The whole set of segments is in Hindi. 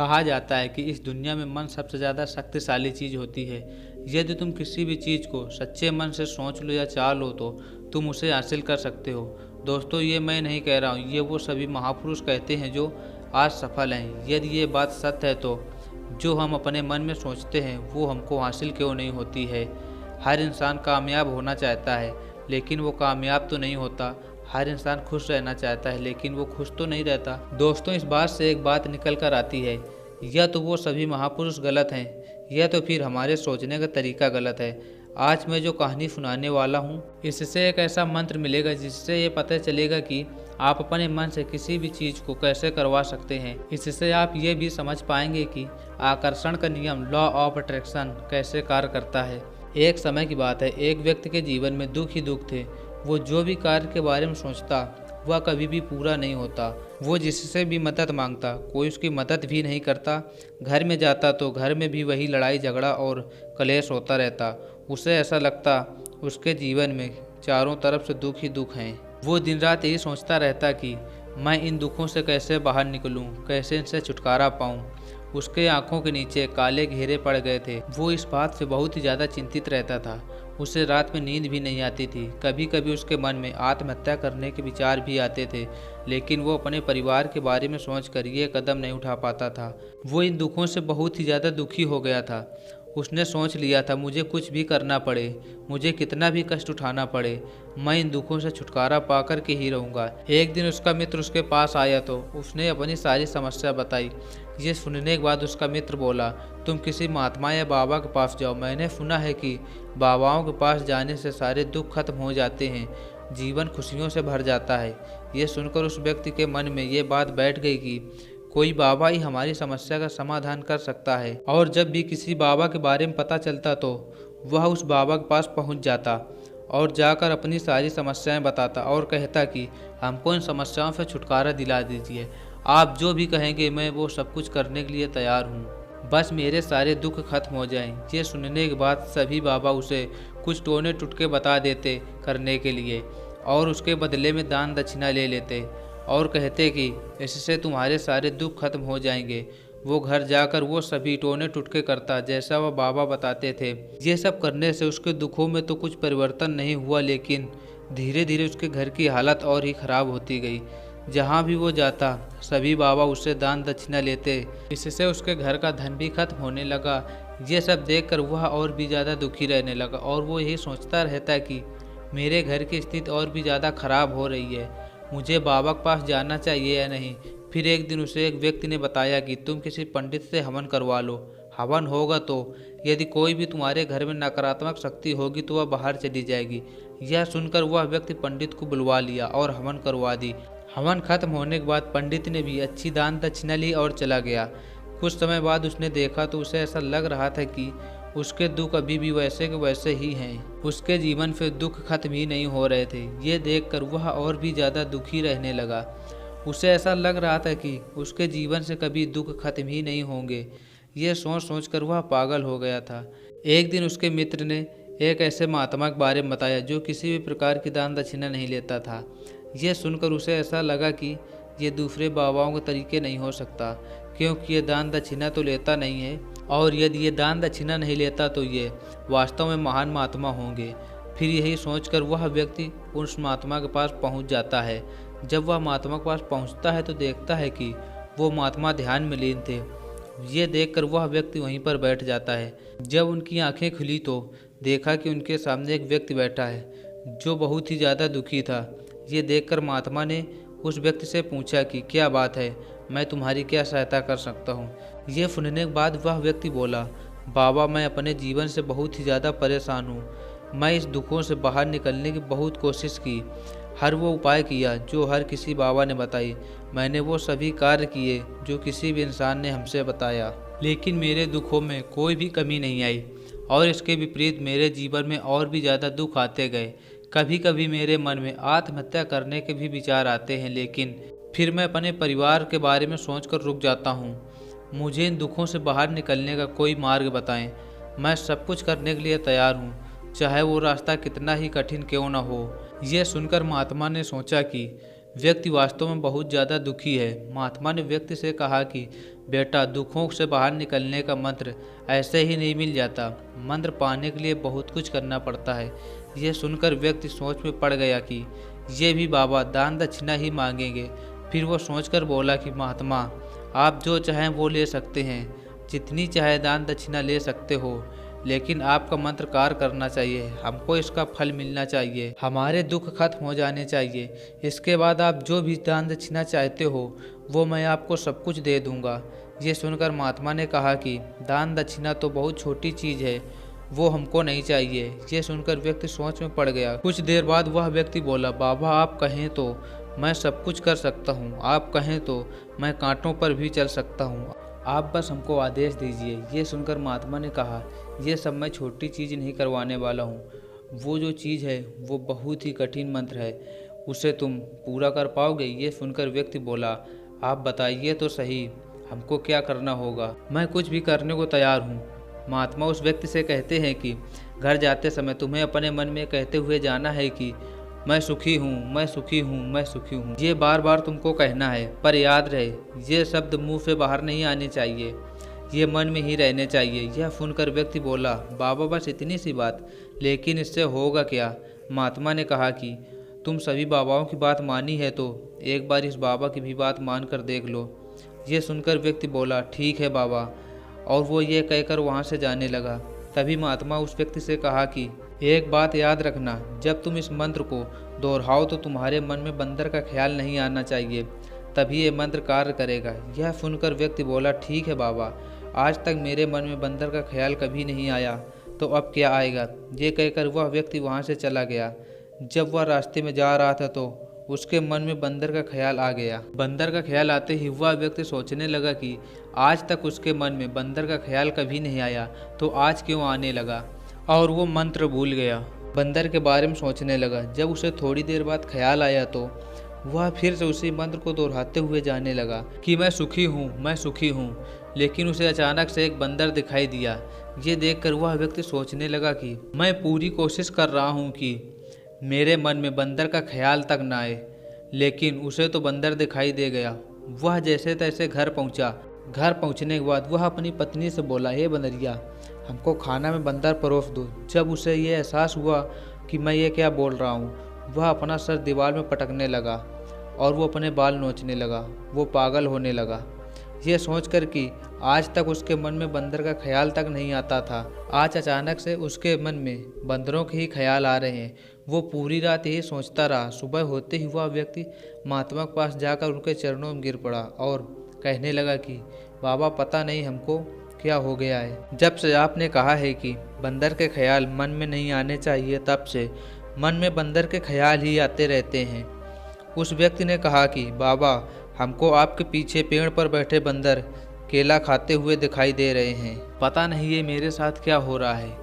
कहा जाता है कि इस दुनिया में मन सबसे ज़्यादा शक्तिशाली चीज़ होती है। यदि तुम किसी भी चीज़ को सच्चे मन से सोच लो या चाह लो तो तुम उसे हासिल कर सकते हो। दोस्तों, ये मैं नहीं कह रहा हूँ, ये वो सभी महापुरुष कहते हैं जो आज सफल हैं। यदि ये बात सत्य है तो जो हम अपने मन में सोचते हैं वो हमको हासिल क्यों नहीं होती है। हर इंसान कामयाब होना चाहता है लेकिन वो कामयाब तो नहीं होता। हर इंसान खुश रहना चाहता है लेकिन वो खुश तो नहीं रहता। दोस्तों, इस बात से एक बात निकल कर आती है, या तो वो सभी महापुरुष गलत हैं या तो फिर हमारे सोचने का तरीका गलत है। आज मैं जो कहानी सुनाने वाला हूँ इससे एक ऐसा मंत्र मिलेगा जिससे ये पता चलेगा कि आप अपने मन से किसी भी चीज़ को कैसे करवा सकते हैं। इससे आप ये भी समझ पाएंगे कि आकर्षण का नियम, लॉ ऑफ अट्रैक्शन, कैसे कार्य करता है। एक समय की बात है, एक व्यक्ति के जीवन में दुख ही दुख थे। वो जो भी कार्य के बारे में सोचता वह कभी भी पूरा नहीं होता। वो जिससे भी मदद मांगता कोई उसकी मदद भी नहीं करता। घर में जाता तो घर में भी वही लड़ाई झगड़ा और कलेश होता रहता। उसे ऐसा लगता उसके जीवन में चारों तरफ से दुख ही दुख हैं। वो दिन रात यही सोचता रहता कि मैं इन दुखों से कैसे बाहर निकलूं, कैसे इनसे छुटकारा पाऊं। उसके आंखों के नीचे काले घेरे पड़ गए थे। वो इस बात से बहुत ही ज़्यादा चिंतित रहता था। उसे रात में नींद भी नहीं आती थी। कभी कभी उसके मन में आत्महत्या करने के विचार भी आते थे, लेकिन वो अपने परिवार के बारे में सोचकर ये कदम नहीं उठा पाता था। वो इन दुखों से बहुत ही ज़्यादा दुखी हो गया था। उसने सोच लिया था, मुझे कुछ भी करना पड़े, मुझे कितना भी कष्ट उठाना पड़े, मैं इन दुखों से छुटकारा पाकर के ही रहूँगा। एक दिन उसका मित्र उसके पास आया तो उसने अपनी सारी समस्या बताई। ये सुनने के बाद उसका मित्र बोला, तुम किसी महात्मा या बाबा के पास जाओ। मैंने सुना है कि बाबाओं के पास जाने से सारे दुख खत्म हो जाते हैं, जीवन खुशियों से भर जाता है। ये सुनकर उस व्यक्ति के मन में ये बात बैठ गई कि कोई बाबा ही हमारी समस्या का समाधान कर सकता है। और जब भी किसी बाबा के बारे में पता चलता तो वह उस बाबा के पास पहुंच जाता और जाकर अपनी सारी समस्याएं बताता और कहता कि हमको इन समस्याओं से छुटकारा दिला दीजिए। आप जो भी कहेंगे मैं वो सब कुछ करने के लिए तैयार हूँ, बस मेरे सारे दुख खत्म हो जाएं। ये सुनने के बाद सभी बाबा उसे कुछ टोने टुटके बता देते करने के लिए और उसके बदले में दान दक्षिणा ले लेते और कहते कि इससे तुम्हारे सारे दुख खत्म हो जाएंगे। वो घर जाकर वो सभी टोने टुटके करता जैसा वह बाबा बताते थे। ये सब करने से उसके दुखों में तो कुछ परिवर्तन नहीं हुआ, लेकिन धीरे धीरे उसके घर की हालत और ही खराब होती गई। जहाँ भी वो जाता सभी बाबा उससे दान दक्षिणा लेते। इससे उसके घर का धन भी खत्म होने लगा। ये सब देखकर वह और भी ज़्यादा दुखी रहने लगा और वो यही सोचता रहता कि मेरे घर की स्थिति और भी ज़्यादा खराब हो रही है, मुझे बाबा के पास जाना चाहिए या नहीं। फिर एक दिन उसे एक व्यक्ति ने बताया कि तुम किसी पंडित से हवन करवा लो। हवन होगा तो यदि कोई भी तुम्हारे घर में नकारात्मक शक्ति होगी तो वह बाहर चली जाएगी। यह सुनकर वह व्यक्ति पंडित को बुलवा लिया और हवन करवा दी। हवन खत्म होने के बाद पंडित ने भी अच्छी दान दक्षिणा ली और चला गया। कुछ समय बाद उसने देखा तो उसे ऐसा लग रहा था कि उसके दुख अभी भी वैसे के वैसे ही हैं। उसके जीवन से दुख खत्म ही नहीं हो रहे थे। ये देखकर वह और भी ज़्यादा दुखी रहने लगा। उसे ऐसा लग रहा था कि उसके जीवन से कभी दुख खत्म ही नहीं होंगे। ये सोच सोच कर वह पागल हो गया था। एक दिन उसके मित्र ने एक ऐसे महात्मा के बारे में बताया जो किसी भी प्रकार की दान दक्षिणा नहीं लेता था। ये सुनकर उसे ऐसा लगा कि ये दूसरे बाबाओं के तरीके नहीं हो सकता, क्योंकि ये दान दक्षिणा तो लेता नहीं है और यदि ये दान दक्षिणा नहीं लेता तो ये वास्तव में महान महात्मा होंगे। फिर यही सोचकर वह व्यक्ति उस महात्मा के पास पहुंच जाता है। जब वह महात्मा के पास पहुंचता है तो देखता है कि वो महात्मा ध्यान में लीन थे। ये देखकर वह व्यक्ति वहीं पर बैठ जाता है। जब उनकी आंखें खुली तो देखा कि उनके सामने एक व्यक्ति बैठा है जो बहुत ही ज़्यादा दुखी था। ये देखकर महात्मा ने उस व्यक्ति से पूछा कि क्या बात है, मैं तुम्हारी क्या सहायता कर सकता हूँ। ये सुनने के बाद वह व्यक्ति बोला, बाबा मैं अपने जीवन से बहुत ही ज़्यादा परेशान हूँ। मैं इस दुखों से बाहर निकलने की बहुत कोशिश की, हर वो उपाय किया जो हर किसी बाबा ने बताई। मैंने वो सभी कार्य किए जो किसी भी इंसान ने हमसे बताया, लेकिन मेरे दुखों में कोई भी कमी नहीं आई और इसके विपरीत मेरे जीवन में और भी ज़्यादा दुख आते गए। कभी कभी मेरे मन में आत्महत्या करने के भी विचार आते हैं, लेकिन फिर मैं अपने परिवार के बारे में सोचकर रुक जाता हूँ। मुझे इन दुखों से बाहर निकलने का कोई मार्ग बताएं। मैं सब कुछ करने के लिए तैयार हूँ, चाहे वो रास्ता कितना ही कठिन क्यों न हो। ये सुनकर महात्मा ने सोचा कि व्यक्ति वास्तव में बहुत ज़्यादा दुखी है। महात्मा ने व्यक्ति से कहा कि बेटा, दुखों से बाहर निकलने का मंत्र ऐसे ही नहीं मिल जाता। मंत्र पाने के लिए बहुत कुछ करना पड़ता है। यह सुनकर व्यक्ति सोच में पड़ गया कि ये भी बाबा दान दक्षिणा ही मांगेंगे। फिर वो सोचकर बोला कि महात्मा, आप जो चाहें वो ले सकते हैं, जितनी चाहे दान दक्षिणा ले सकते हो, लेकिन आपका मंत्र कार्य करना चाहिए। हमको इसका फल मिलना चाहिए, हमारे दुख खत्म हो जाने चाहिए। इसके बाद आप जो भी दान दक्षिणा चाहते हो वो मैं आपको सब कुछ दे दूंगा। ये सुनकर महात्मा ने कहा कि दान दक्षिणा तो बहुत छोटी चीज़ है, वो हमको नहीं चाहिए। ये सुनकर व्यक्ति सोच में पड़ गया। कुछ देर बाद वह व्यक्ति बोला, बाबा आप कहें तो मैं सब कुछ कर सकता हूँ, आप कहें तो मैं कांटों पर भी चल सकता हूँ, आप बस हमको आदेश दीजिए। ये सुनकर महात्मा ने कहा, ये सब मैं छोटी चीज़ नहीं करवाने वाला हूँ। वो जो चीज़ है वो बहुत ही कठिन मंत्र है, उसे तुम पूरा कर पाओगे? ये सुनकर व्यक्ति बोला, आप बताइए तो सही, हमको क्या करना होगा? मैं कुछ भी करने को तैयार हूँ। महात्मा उस व्यक्ति से कहते हैं कि घर जाते समय तुम्हें अपने मन में कहते हुए जाना है कि मैं सुखी हूँ, मैं सुखी हूँ, मैं सुखी हूँ। ये बार बार तुमको कहना है, पर याद रहे ये शब्द मुंह से बाहर नहीं आने चाहिए, ये मन में ही रहने चाहिए। यह सुनकर व्यक्ति बोला, बाबा बस इतनी सी बात, लेकिन इससे होगा क्या? महात्मा ने कहा कि तुम सभी बाबाओं की बात मानी है तो एक बार इस बाबा की भी बात मान कर देख लो। ये सुनकर व्यक्ति बोला, ठीक है बाबा, और वो ये कहकर वहाँ से जाने लगा। तभी महात्मा उस व्यक्ति से कहा कि एक बात याद रखना, जब तुम इस मंत्र को दोहराओ तो तुम्हारे मन में बंदर का ख्याल नहीं आना चाहिए, तभी ये मंत्र कार्य करेगा। यह सुनकर व्यक्ति बोला, ठीक है बाबा, आज तक मेरे मन में बंदर का ख्याल कभी नहीं आया, तो अब क्या आएगा? ये कहकर वह व्यक्ति वहाँ से चला गया। जब वह रास्ते में जा रहा था तो उसके मन में बंदर का ख्याल आ गया। बंदर का ख्याल आते ही वह व्यक्ति सोचने लगा कि आज तक उसके मन में बंदर का ख्याल कभी नहीं आया, तो आज क्यों आने लगा, और वो मंत्र भूल गया। बंदर के बारे में सोचने लगा। जब उसे थोड़ी देर बाद ख्याल आया तो वह फिर से उसी मंत्र को दोहराते हुए जाने लगा कि मैं सुखी हूँ, मैं सुखी हूँ। लेकिन उसे अचानक से एक बंदर दिखाई दिया। ये देखकर वह व्यक्ति सोचने लगा कि मैं पूरी कोशिश कर रहा हूँ कि मेरे मन में बंदर का ख्याल तक ना आए, लेकिन उसे तो बंदर दिखाई दे गया। वह जैसे तैसे घर पहुँचा। घर पहुँचने के बाद वह अपनी पत्नी से बोला, हे बंदरिया, हमको खाना में बंदर परोस दो। जब उसे ये एहसास हुआ कि मैं ये क्या बोल रहा हूँ, वह अपना सर दीवार में पटकने लगा और वो अपने बाल नोचने लगा। वो पागल होने लगा। ये सोचकर कि आज तक उसके मन में बंदर का ख्याल तक नहीं आता था, आज अचानक से उसके मन में बंदरों के ही ख्याल आ रहे हैं। वो पूरी रात यही सोचता रहा। सुबह होते ही वह व्यक्ति महात्मा के पास जाकर उनके चरणों में गिर पड़ा और कहने लगा कि बाबा, पता नहीं हमको क्या हो गया है। जब से आपने कहा है कि बंदर के ख्याल मन में नहीं आने चाहिए, तब से मन में बंदर के ख्याल ही आते रहते हैं। उस व्यक्ति ने कहा कि बाबा, हमको आपके पीछे पेड़ पर बैठे बंदर केला खाते हुए दिखाई दे रहे हैं, पता नहीं ये मेरे साथ क्या हो रहा है।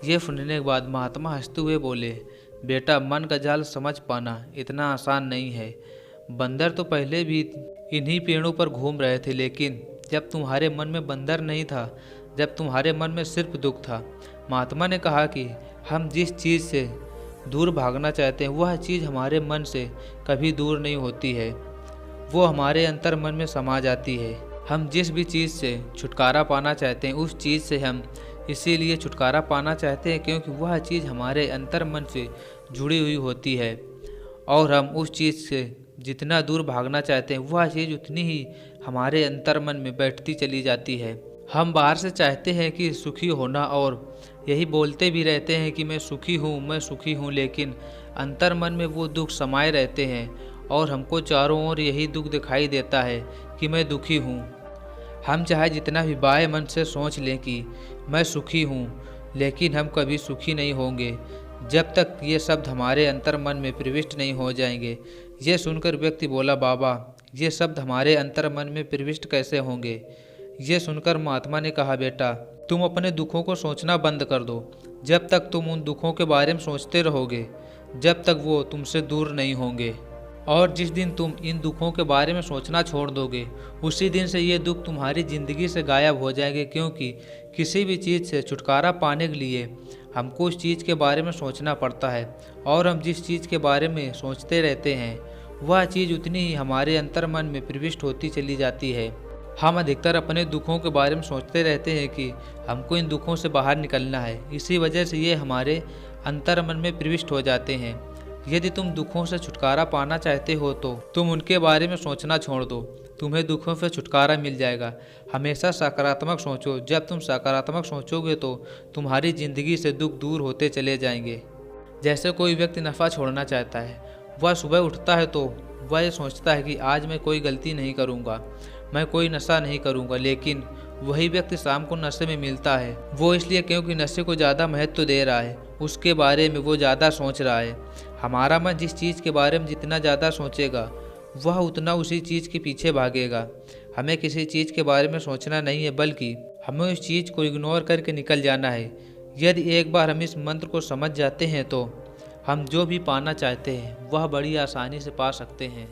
ये सुनने के बाद महात्मा हंसते हुए बोले, बेटा, मन का जाल समझ पाना इतना आसान नहीं है। बंदर तो पहले भी इन्हीं पेड़ों पर घूम रहे थे, लेकिन जब तुम्हारे मन में बंदर नहीं था, जब तुम्हारे मन में सिर्फ दुख था। महात्मा ने कहा कि हम जिस चीज़ से दूर भागना चाहते हैं वह चीज़ हमारे मन से कभी दूर नहीं होती है, वो हमारे अंतर मन में समा जाती है। हम जिस भी चीज़ से छुटकारा पाना चाहते हैं उस चीज़ से हम इसीलिए छुटकारा पाना चाहते हैं क्योंकि वह चीज़ हमारे अंतर मन से जुड़ी हुई होती है, और हम उस चीज़ से जितना दूर भागना चाहते हैं वह चीज़ उतनी ही हमारे अंतर मन में बैठती चली जाती है। हम बाहर से चाहते हैं कि सुखी होना और यही बोलते भी रहते हैं कि मैं सुखी हूँ, मैं सुखी हूँ, लेकिन अंतर मन में वो दुख समाये रहते हैं और हमको चारों ओर यही दुख दिखाई देता है कि मैं दुखी हूँ। हम चाहे जितना भी बाएं मन से सोच लें कि मैं सुखी हूँ, लेकिन हम कभी सुखी नहीं होंगे जब तक ये शब्द हमारे अंतर मन में प्रविष्ट नहीं हो जाएंगे। ये सुनकर व्यक्ति बोला, बाबा, ये शब्द हमारे अंतर मन में प्रविष्ट कैसे होंगे? ये सुनकर महात्मा ने कहा, बेटा, तुम अपने दुखों को सोचना बंद कर दो। जब तक तुम उन दुखों के बारे में सोचते रहोगे, जब तक वो तुमसे दूर नहीं होंगे, और जिस दिन तुम इन दुखों के बारे में सोचना छोड़ दोगे, उसी दिन से ये दुख तुम्हारी ज़िंदगी से गायब हो जाएंगे। क्योंकि किसी भी चीज़ से छुटकारा पाने के लिए हमको उस चीज़ के बारे में सोचना पड़ता है, और हम जिस चीज़ के बारे में सोचते रहते हैं वह चीज़ उतनी ही हमारे अंतर्मन में प्रविष्ट होती चली जाती है। हम अधिकतर अपने दुखों के बारे में सोचते रहते हैं कि हमको इन दुखों से बाहर निकलना है, इसी वजह से ये हमारे अंतर्मन में प्रविष्ट हो जाते हैं। यदि तुम दुखों से छुटकारा पाना चाहते हो तो तुम उनके बारे में सोचना छोड़ दो, तुम्हें दुखों से छुटकारा मिल जाएगा। हमेशा सकारात्मक सोचो, जब तुम सकारात्मक सोचोगे तो तुम्हारी ज़िंदगी से दुख दूर होते चले जाएंगे। जैसे कोई व्यक्ति नशा छोड़ना चाहता है, वह सुबह उठता है तो वह ये सोचता है कि आज मैं कोई गलती नहीं करूँगा, मैं कोई नशा नहीं करूँगा, लेकिन वही व्यक्ति शाम को नशे में मिलता है। वो इसलिए क्योंकि नशे को ज़्यादा महत्व दे रहा है, उसके बारे में वो ज़्यादा सोच रहा है। हमारा मन जिस चीज़ के बारे में जितना ज़्यादा सोचेगा वह उतना उसी चीज़ के पीछे भागेगा। हमें किसी चीज़ के बारे में सोचना नहीं है, बल्कि हमें उस चीज़ को इग्नोर करके निकल जाना है। यदि एक बार हम इस मंत्र को समझ जाते हैं तो हम जो भी पाना चाहते हैं वह बड़ी आसानी से पा सकते हैं।